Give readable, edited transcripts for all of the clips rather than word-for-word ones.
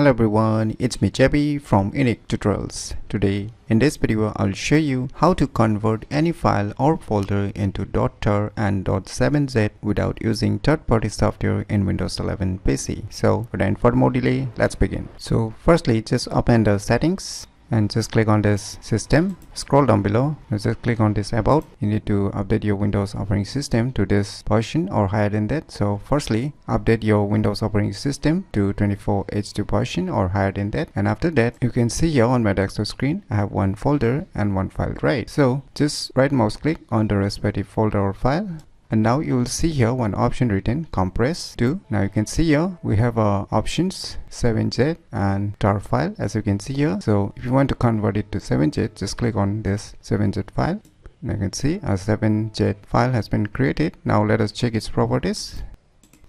Hello everyone, it's me JB from UniqueTutorials. Today in this video I'll show you how to convert any file or folder into .tar and .7z without using third-party software in Windows 11 PC. So without further more delay, let's begin. So firstly, just open the settings and just click on this system. Scroll down below and just click on this about. You need to update your Windows operating system to this version or higher than that. So firstly, update your Windows operating system to 24H2 version or higher than that, and after that you can see here on my desktop screen I have one folder and one file, right? So just right mouse click on the respective folder or file, and now you will see here one option written compress to. Now you can see here we have options 7z and tar file, as you can see here. So if you want to convert it to 7z, just click on this 7z file. Now you can see a 7z file has been created. Now let us check its properties.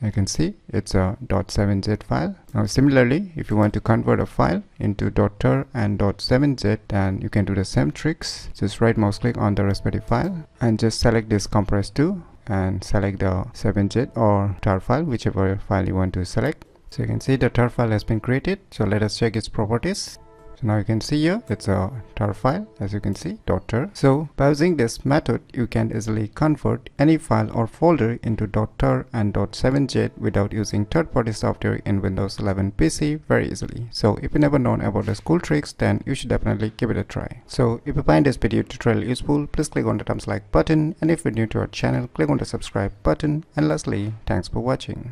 You can see it's a .7z file. Now similarly, if you want to convert a file into .tar and .7z, then you can do the same tricks. Just right mouse click on the respective file and just select this compress to and select the 7z or tar file, whichever file you want to select. So you can see the tar file has been created. So let us check its properties. So now you can see here it's a tar file, as you can see .tar. So by using this method you can easily convert any file or folder into .tar and .7z without using third-party software in Windows 11 PC very easily. So if you never known about the cool tricks, then you should definitely give it a try. So if you find this video tutorial useful, please click on the thumbs like button, and if you're new to our channel, click on the subscribe button, and lastly, thanks for watching.